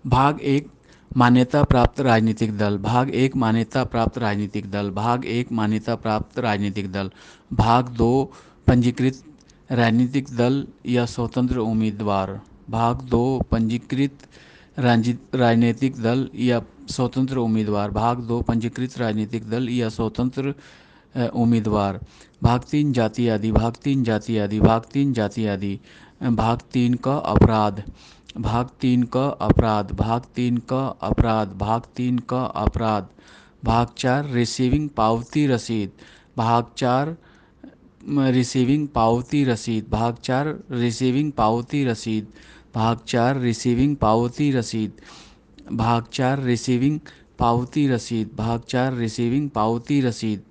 भाग एक मान्यता प्राप्त राजनीतिक दल। भाग एक मान्यता प्राप्त राजनीतिक दल। भाग एक मान्यता प्राप्त राजनीतिक दल। भाग दो पंजीकृत राजनीतिक दल या स्वतंत्र उम्मीदवार। भाग दो पंजीकृत राजनीतिक दल या स्वतंत्र उम्मीदवार। भाग दो पंजीकृत राजनीतिक दल या स्वतंत्र उम्मीदवार। भाग तीन जाति आदि। भाग तीन जाति आदि। भाग तीन जाति आदि। भाग तीन का अपराध। भाग तीन का अपराध। भाग तीन का अपराध। भाग तीन का अपराध। भाग चार रिसीविंग पावती रसीद। भाग चार रिसीविंग पावती रसीद। भाग चार रिसीविंग पावती रसीद। भाग चार रिसीविंग पावती रसीद। भाग चार रिसीविंग पावती रसीद। भाग चार रिसीविंग पावती रसीद।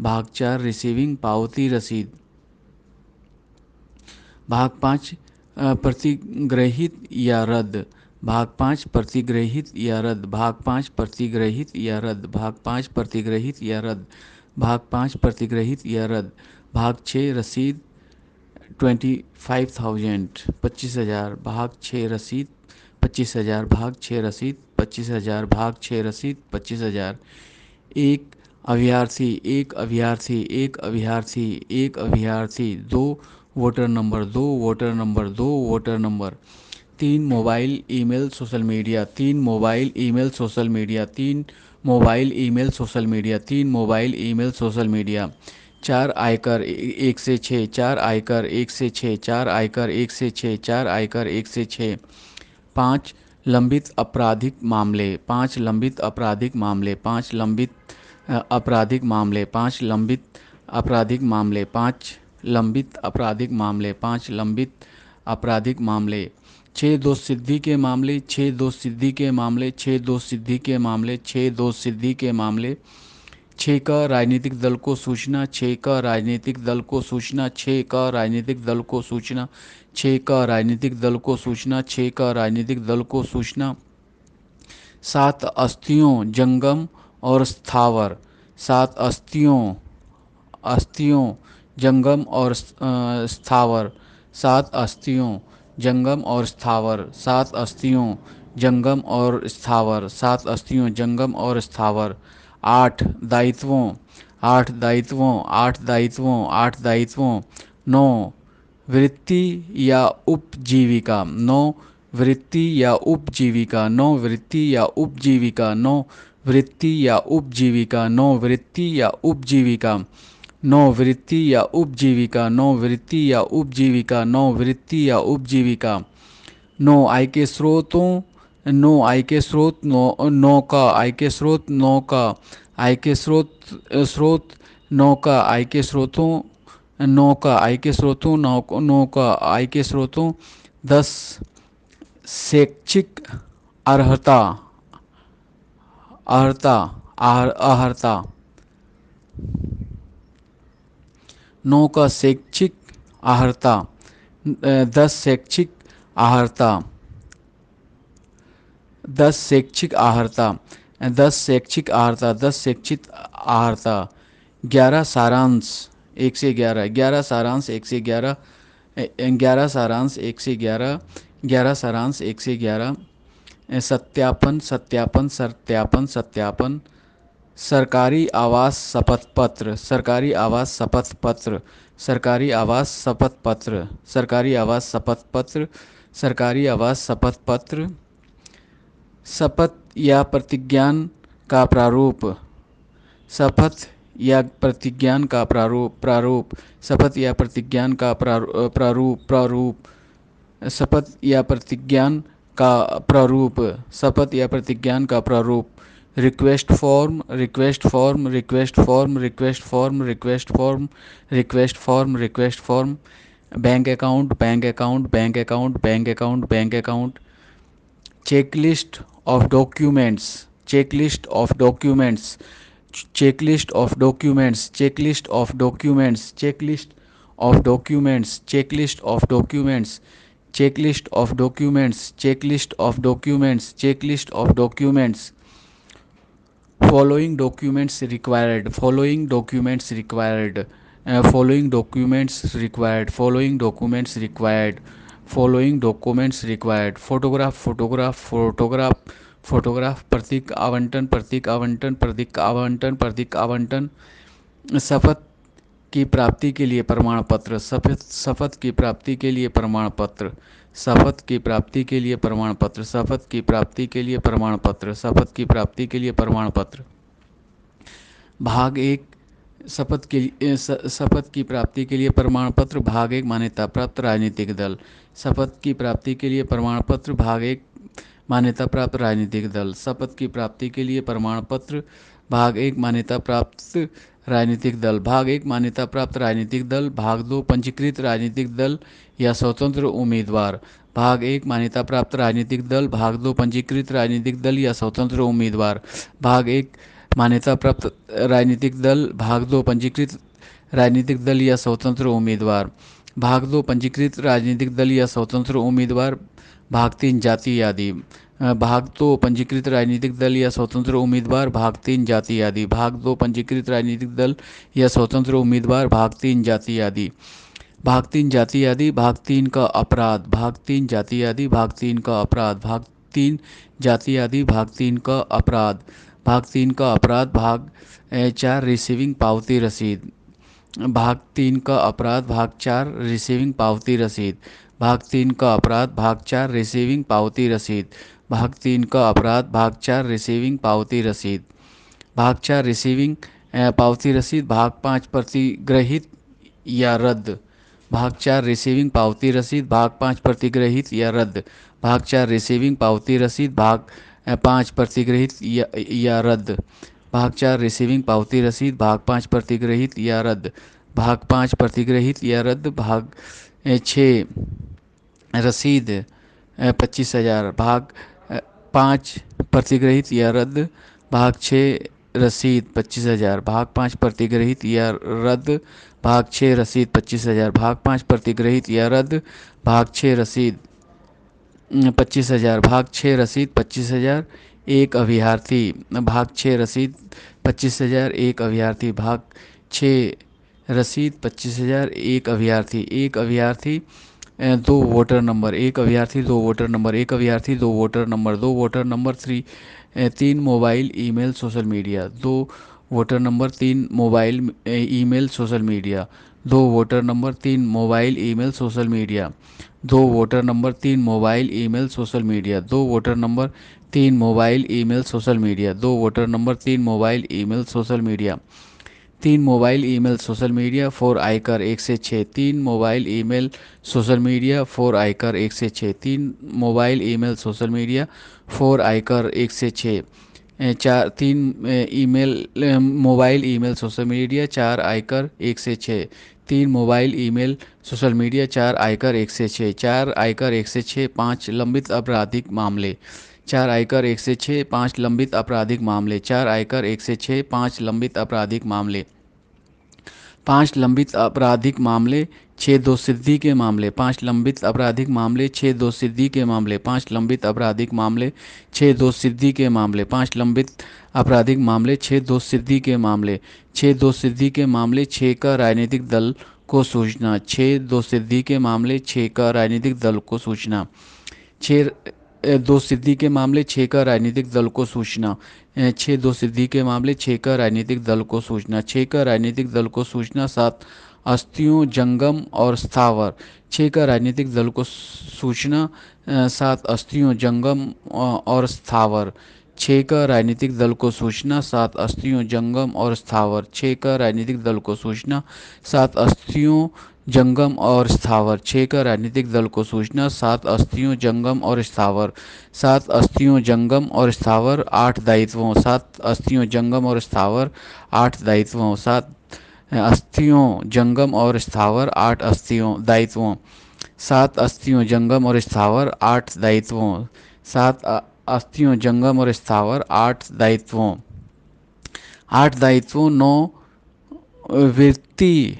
भाग चार रिसीविंग पावती रसीद। भाग पाँच प्रतिग्रहित या रद्द। भाग पाँच प्रतिग्रहित या रद्द। भाग पाँच प्रतिग्रहित या रद्द। भाग पाँच प्रतिग्रहित या रद्द। भाग पाँच प्रतिग्रहित या रद्द। भाग छः रसीद 25,000 25,000। भाग छः रसीद 25,000। भाग छः रसीद 25,000। भाग छः रसीद 25,000। एक अभ्यर्थी। एक अभ्यर्थी। एक अभ्यर्थी। एक अभ्यर्थी। दो वोटर नंबर। दो वोटर नंबर। दो वोटर नंबर। तीन मोबाइल ईमेल सोशल मीडिया। तीन मोबाइल ईमेल सोशल मीडिया। तीन मोबाइल ईमेल सोशल मीडिया। तीन मोबाइल ईमेल सोशल मीडिया। चार आयकर एक से छः। चार आयकर एक से छः। चार आयकर एक से छः। चार आयकर एक से छः। पाँच लंबित आपराधिक मामले। पाँच लंबित आपराधिक मामले। पाँच लंबित आपराधिक मामले। पाँच लंबित आपराधिक मामले। पाँच लंबित आपराधिक मामले। पाँच लंबित आपराधिक मामले। छः दोष सिद्धि के मामले। छः दोष सिद्धि के मामले। छः दोष सिद्धि के मामले। छः दोष सिद्धि के मामले। छः का राजनीतिक दल को सूचना। छः का राजनीतिक दल को सूचना। छः का राजनीतिक दल को सूचना। छः का राजनीतिक दल को सूचना। छः का राजनीतिक दल को सूचना। सात अस्थियों जंगम और स्थावर। सात अस्थियों अस्थियों जंगम और स्थावर। सात अस्थियों जंगम और स्थावर। सात अस्थियों जंगम और स्थावर। सात अस्थियों जंगम और स्थावर। आठ दायित्वों। आठ दायित्वों। आठ दायित्वों। आठ दायित्वों। नौ वृत्ति या उपजीविका। नौ वृत्ति या उपजीविका। नौ वृत्ति या उपजीविका। नौ वृत्ति या उपजीविका। नौ वृत्ति या उपजीविका। नौ वृत्ति या उपजीविका। नौ वृत्ति या उपजीविका। नौ वृत्ति या उपजीविका। नौ आय के स्रोतों। नौ आय के स्रोत। नौ नौ का आय के स्रोत। नौ का आय के स्रोत। नौ का आय के स्रोतों। नौ का आय के स्रोतों। नौ का आय के स्रोतों। दस शैक्षिक अर्हता। अर्हता। अर्हता। नौ का शैक्षिक अर्हता। दस शैक्षिक अर्हता। दस शैक्षिक अर्हता। दस शैक्षिक अर्हता। दस शैक्षिक अर्हता। ग्यारह सारांश एक से ग्यारह। ग्यारह सारांश एक से ग्यारह। ग्यारह सारांश एक से ग्यारह। ग्यारह सारांश एक से ग्यारह। सत्यापन सत्यापन सत्यापन सत्यापन। सरकारी आवास शपथ पत्र। सरकारी आवास शपथ पत्र। सरकारी आवास शपथ पत्र। सरकारी आवास शपथ पत्र। सरकारी आवास शपथ पत्र। शपथ या प्रतिज्ञान का प्रारूप। शपथ या प्रतिज्ञान का प्रारूप। प्रारूप। शपथ या प्रतिज्ञान का प्रारूप। प्रारूप। शपथ या प्रतिज्ञान का प्रारूप। शपथ या प्रतिज्ञान का प्रारूप। Request form. Request form. Request form. Request form. Request form. Request form. Request form. Bank account. Bank account. Bank account. Bank account. Bank account. Checklist of documents. Checklist of documents. Checklist of documents. Checklist of documents. Checklist of documents. Checklist of documents. checklist of documents. Checklist of documents. Checklist of documents. Following documents required. Following documents required. Following documents required. Following documents required. Following documents required. Photograph photograph photograph photograph प्रतीक आवंटन प्रतीक आवंटन प्रतीक आवंटन प्रतीक आवंटन। शपथ की प्राप्ति के लिए प्रमाण पत्र शपथ की प्राप्ति के लिए प्रमाण पत्र शपथ की प्राप्ति के लिए प्रमाण पत्र शपथ की प्राप्ति के लिए प्रमाण पत्र शपथ की प्राप्ति के लिए प्रमाण पत्र। भाग एक शपथ की प्राप्ति के लिए प्रमाण पत्र। भाग एक मान्यता प्राप्त राजनीतिक दल। शपथ की प्राप्ति के लिए प्रमाण पत्र। भाग एक मान्यता प्राप्त राजनीतिक दल। शपथ की प्राप्ति के लिए प्रमाण पत्र। भाग एक मान्यता प्राप्त राजनीतिक दल। भाग एक मान्यता प्राप्त राजनीतिक दल। भाग दो पंजीकृत राजनीतिक दल या स्वतंत्र उम्मीदवार। भाग एक मान्यता प्राप्त राजनीतिक दल। भाग दो पंजीकृत राजनीतिक दल या स्वतंत्र उम्मीदवार। भाग एक मान्यता प्राप्त राजनीतिक दल। भाग दो पंजीकृत राजनीतिक दल या स्वतंत्र उम्मीदवार। भाग दो पंजीकृत राजनीतिक दल या स्वतंत्र उम्मीदवार। भाग तीन जाति आदि। भाग दो पंजीकृत राजनीतिक दल या स्वतंत्र उम्मीदवार। भाग तीन जाति आदि। भाग दो पंजीकृत राजनीतिक दल या स्वतंत्र उम्मीदवार। भाग तीन जाति आदि। भाग तीन जाति आदि। भाग तीन का अपराध। भाग तीन जाति आदि। भाग तीन का अपराध। भाग तीन जाति आदि। भाग तीन का अपराध। भाग तीन का अपराध। भाग चार रिसीविंग पावती रसीद। भाग तीन का अपराध। भाग चार रिसीविंग पावती रसीद। भाग तीन का अपराध। भाग चार रिसीविंग पावती रसीद। भाग तीन का अपराध। भाग चार रिसीविंग पावती रसीद। भाग चार रिसीविंग पावती रसीद। भाग पाँच प्रतिग्रहित या रद्द। भाग चार रिसीविंग पावती रसीद। भाग पाँच प्रतिग्रहित या रद्द। भाग चार रिसीविंग पावती रसीद। भाग पाँच प्रतिग्रहित या रद्द। भाग चार रिसीविंग पावती रसीद। भाग पाँच प्रतिग्रहित या रद्द। भाग पाँच प्रतिग्रहित या रद्द। भाग छः रसीद 25,000। भाग पाँच प्रतिग्रहित या रद्द। भाग छः रसीद 25,000। भाग पाँच प्रतिग्रहित या रद्द। भाग छः रसीद 25,000। भाग पाँच प्रतिग्रहित या रद्द। भाग छः रसीद 25,000। भाग छः रसीद 25,000। एक अभ्यर्थी। भाग छः रसीद 25,000। एक अभ्यर्थी। भाग छः रसीद 25,000। एक अभ्यर्थी। एक अभ्यर्थी दो वोटर नंबर। एक अभ्यर्थी दो वोटर नंबर। एक अभ्यर्थी दो वोटर नंबर। दो वोटर नंबर तीन मोबाइल ईमेल सोशल मीडिया। दो वोटर नंबर तीन मोबाइल ईमेल सोशल मीडिया। दो वोटर नंबर तीन मोबाइल ईमेल सोशल मीडिया। दो वोटर नंबर तीन मोबाइल ईमेल सोशल मीडिया। दो वोटर नंबर तीन मोबाइल ईमेल सोशल मीडिया। दो वोटर नंबर तीन मोबाइल ईमेल सोशल मीडिया। तीन mobile email social media for आयकर 1 से 6। तीन mobile email social media for आयकर 1 से 6। तीन mobile email social media for आयकर 1 से 6। चार तीन email mobile email social media चार आयकर 1 से 6। तीन मोबाइल ईमेल सोशल मीडिया चार आयकर 1 से 6। चार आयकर 1 से 6। पाँच लंबित आपराधिक मामले। चार आयकर 1 से 6। पाँच लंबित आपराधिक मामले। चार आयकर 1 से 6। पाँच लंबित आपराधिक मामले। पाँच लंबित आपराधिक मामले। छः दो सिद्धि के मामले। पाँच लंबित आपराधिक मामले। छः दो सिद्धि के मामले। पाँच लंबित आपराधिक मामले। छः दो सिद्धि के मामले। पाँच लंबित आपराधिक मामले। छः दो सिद्धि के मामले। छः दो सिद्धि के मामले। छः का राजनीतिक दल को सूचना। छः दो सिद्धि के मामले। छः का राजनीतिक दल को सूचना। छः दो सिद्धि के मामले। छः का राजनीतिक दल को सूचना। छः दो सिद्धि के मामले। छः का राजनीतिक दल को सूचना। छः का राजनीतिक दल को सूचना। सात अस्थियों जंगम और स्थावर। छः का राजनीतिक दल को सूचना। सात अस्थियों जंगम और स्थावर। छः का राजनीतिक दल को सूचना। सात अस्थियों जंगम और स्थावर। छः का राजनीतिक दल को सूचना। सात अस्थियों जंगम और स्थावर। छः का राजनीतिक दल को सूचना। सात अस्थियों जंगम और स्थावर। सात अस्थियों जंगम और स्थावर। आठ दायित्वों। सात अस्थियों जंगम और स्थावर। आठ दायित्वों। सात अस्थियों जंगम और स्थावर। आठ अस्थियों दायित्वों। सात अस्थियों जंगम और स्थावर। आठ दायित्वों। सात अस्थियों जंगम और स्थावर। आठ दायित्वों। आठ दायित्वों। नौ व्यक्ति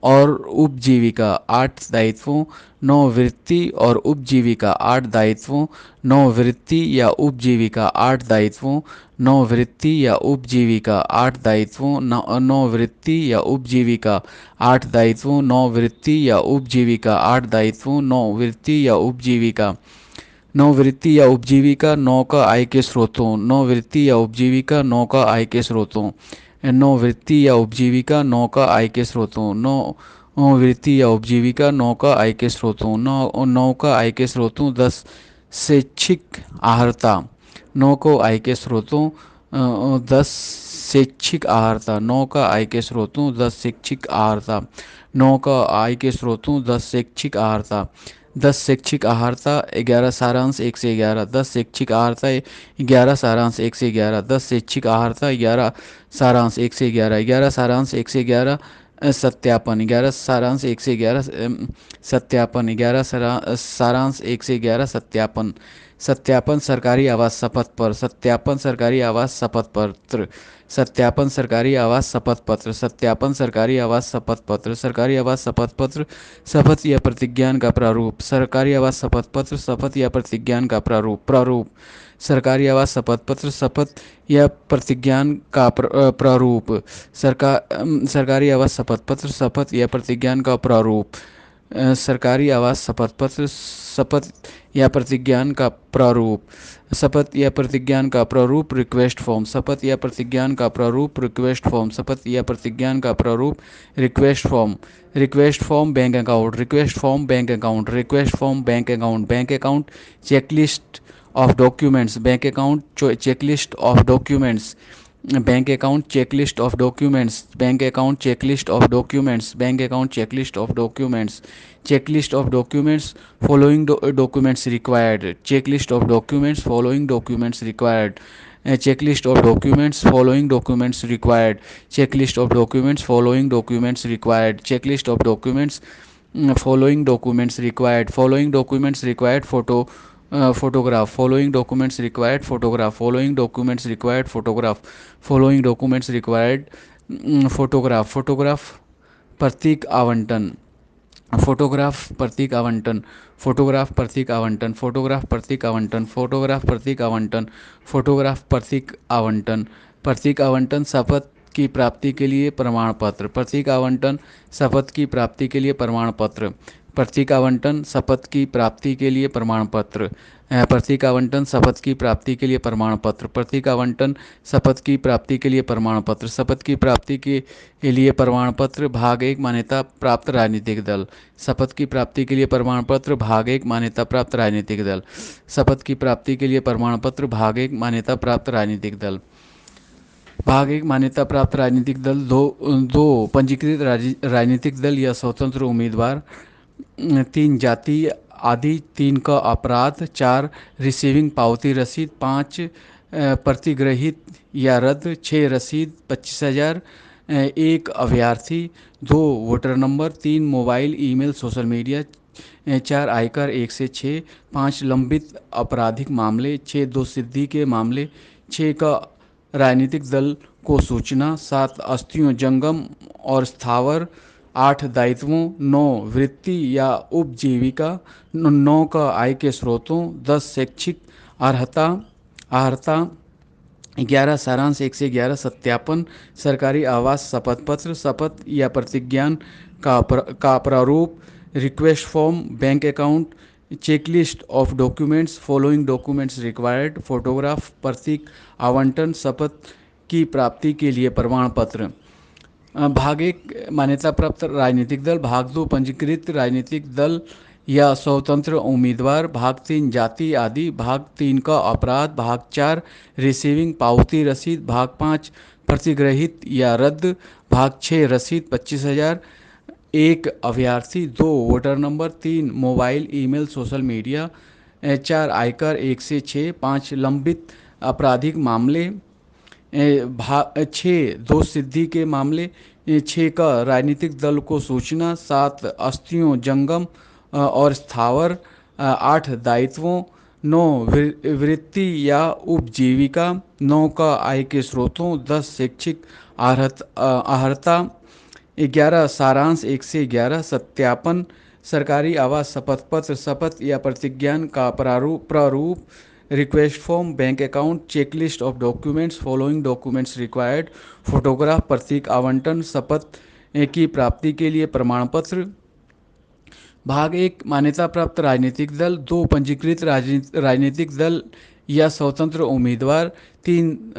और उपजीविका 8 दायित्वों, 9 वृत्ति और उपजीविका 8 दायित्वों, 9 वृत्ति या उपजीविका 8 दायित्वों, 9 वृत्ति या उपजीविका 8 दायित्वों, 9 वृत्ति या उपजीविका 8 दायित्वों, 9 वृत्ति या उपजीविका 8 दायित्वों, 9 वृत्ति या उपजीविका, 9 वृत्ति या उपजीविका, 9 का आय के स्रोतों, 9 वृत्ति या उपजीविका, 9 का आय के स्रोतों, 9 वृत्ति या उपजीविका, 9 का आय के स्रोतों, 9 वृत्ति या उपजीविका, 9 का आय के स्रोतों, 9 का आय के स्रोतों, 10 शैक्षिक आहर्ता, 9 को आय के स्रोतों, 10 शैक्षिक आहर्ता, 9 का आय के स्रोतों, 10 शैक्षिक आहर्ता, 9 का आय के स्रोतों, 10 शैक्षिक आहर्ता, 10 शैक्षिक आहर्ता, 11 सारांश 1 से 11, 10 शैक्षिक आहर्ता, 11 सारांश 1 से 11, 10 शैक्षिक आहर्ता, 11 सारांश 1 से 11, 11 सारांश 1 से 11 सत्यापन, 11 सारांश 1 से 11 सत्यापन, 11 सारांश 1 से 11 सत्यापन, सत्यापन सरकारी आवास शपथ पर, सत्यापन सरकारी आवास शपथ पत्र, सत्यापन सरकारी आवास शपथ पत्र, सत्यापन सरकारी आवास शपथ पत्र, सरकारी आवास शपथ पत्र, शपथ या प्रतिज्ञान का प्रारूप, सरकारी आवास शपथ पत्र, शपथ या प्रतिज्ञान का प्रारूप, सरकारी आवास शपथ पत्र, शपथ या प्रतिज्ञान का प्रारूप, सरकारी आवास शपथ पत्र, शपथ या प्रतिज्ञान का प्रारूप, सरकारी आवास शपथ पत्र, शपथ या प्रतिज्ञान का प्रारूप, शपथ या प्रतिज्ञान का प्रारूप, रिक्वेस्ट फॉर्म, शपथ या प्रतिज्ञान का प्रारूप, रिक्वेस्ट फॉर्म, शपथ या प्रतिज्ञान का प्रारूप, request form, request form bank account, request form bank account, request form bank account, bank account checklist of documents, bank account checklist of documents, bank account checklist of documents, bank account checklist of documents, bank account checklist of documents, checklist of documents, following documents required, checklist of documents, following documents required, checklist of documents following documents required, checklist of documents following documents required, checklist of documents following documents required, following documents required photograph, following documents required photograph, following documents required photograph, following documents required photograph, photograph प्रतीक आवंटन, photograph प्रतीक आवंटन, photograph प्रतीक आवंटन, photograph प्रतीक आवंटन, photograph प्रतीक आवंटन, photograph प्रतीक आवंटन, प्रतीक आवंटन शपथ की प्राप्ति के लिए प्रमाण पत्र, प्रतीक आवंटन शपथ की प्राप्ति के लिए प्रमाण पत्र, प्रतीक आवंटन शपथ की प्राप्ति के लिए प्रमाण पत्र, प्रतीक आवंटन शपथ की प्राप्ति के लिए प्रमाण पत्र, प्रतीक आवंटन शपथ की प्राप्ति के लिए प्रमाण पत्र, शपथ की प्राप्ति के लिए प्रमाण पत्र, भाग 1 मान्यता प्राप्त राजनीतिक दल, शपथ की प्राप्ति के लिए प्रमाण पत्र, भाग 1 मान्यता प्राप्त राजनीतिक दल, शपथ की प्राप्ति के लिए प्रमाण पत्र, भाग 1 मान्यता प्राप्त राजनीतिक दल, भाग 1 मान्यता प्राप्त राजनीतिक दल, दो पंजीकृत राजनीतिक दल या स्वतंत्र उम्मीदवार, 3 जाति आदि, 3 का अपराध, 4 रिसीविंग पावती रसीद, 5 प्रतिग्रहित या रद्द, 6 रसीद 25,000, 1 अभ्यर्थी, 2 voter number, 3 mobile email social media, 4 आयकर 1 से 6, 5 लंबित आपराधिक मामले, 6 दो सिद्धि के मामले, 6 का राजनीतिक दल को सूचना, 7 अस्थियों जंगम और स्थावर, 8 दायित्वों, 9 वृत्ति या उपजीविका, 9 का आय के स्रोतों, 10 शैक्षिक आहर्ता, 11 सारांश 1 से 11 सत्यापन, सरकारी आवास शपथ पत्र, शपथ या प्रतिज्ञान का प्रारूप, request form bank account, checklist of documents, following documents required, photograph प्रतीक आवंटन, शपथ की प्राप्ति के लिए प्रमाण पत्र, भाग 1 मान्यता प्राप्त राजनीतिक दल, भाग 2 पंजीकृत राजनीतिक दल या स्वतंत्र उम्मीदवार, भाग 3 जाति आदि, भाग 3 का अपराध, भाग 4 रिसीविंग पावती रसीद, भाग 5 प्रतिग्रहित या रद्द, भाग 6 रसीद 25,000, 1 अभ्यर्थी, 2 voter number, 3 mobile email social media, 4 आयकर 1 से 6, 5 लंबित आपराधिक मामले, 6 दो सिद्धि के मामले, 6 का राजनीतिक दल को सूचना, 7 अस्थियों जंगम और स्थावर, 8 दायित्वों, 9 वृत्ति या उपजीविका, 9 का आय के स्रोतों, 10 शैक्षिक आहर्ता, 11 सारांश 1 से 11 सत्यापन सरकारी आवास शपथ पत्र शपथ या प्रतिज्ञान का प्रारूप request form bank account checklist of documents following documents required photograph प्रतीक आवंटन शपथ की प्राप्ति के लिए प्रमाण पत्र। भाग 1 मान्यता प्राप्त राजनीतिक दल। 2 पंजीकृत राजनीतिक दल या स्वतंत्र उम्मीदवार।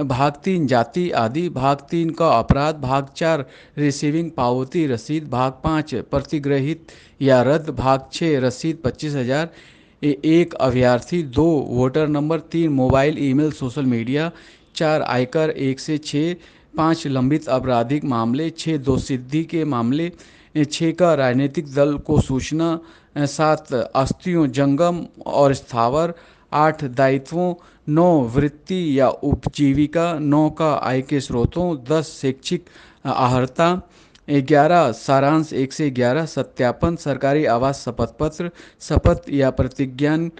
भाग 3 जाति आदि। भाग 3 का अपराध। भाग 4 रिसीविंग पावती रसीद। भाग 5 प्रतिग्रहित या रद्द। भाग 6 रसीद 25,000। 1 अभ्यर्थी। 2 voter number. 3 mobile email social media. 4 आयकर 1 से 6। 5 लंबित आपराधिक मामले। 6 दोषसिद्धि के मामले। 6 का राजनीतिक दल को सूचना। 7 अस्थियों जंगम और स्थावर। 8 दायित्वों। 9 वृत्ति या उपजीविका। 9 का आय के स्रोतों। 10 शैक्षिक अर्हता। 11 सारांश 1 से 11 सत्यापन सरकारी आवास शपथ पत्र शपथ या प्रतिज्ञान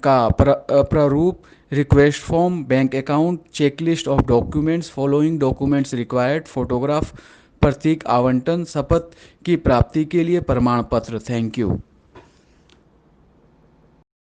का प्रारूप request form bank account checklist of documents following documents required photograph प्रतीक आवंटन शपथ की प्राप्ति के लिए प्रमाण पत्र। Thank you.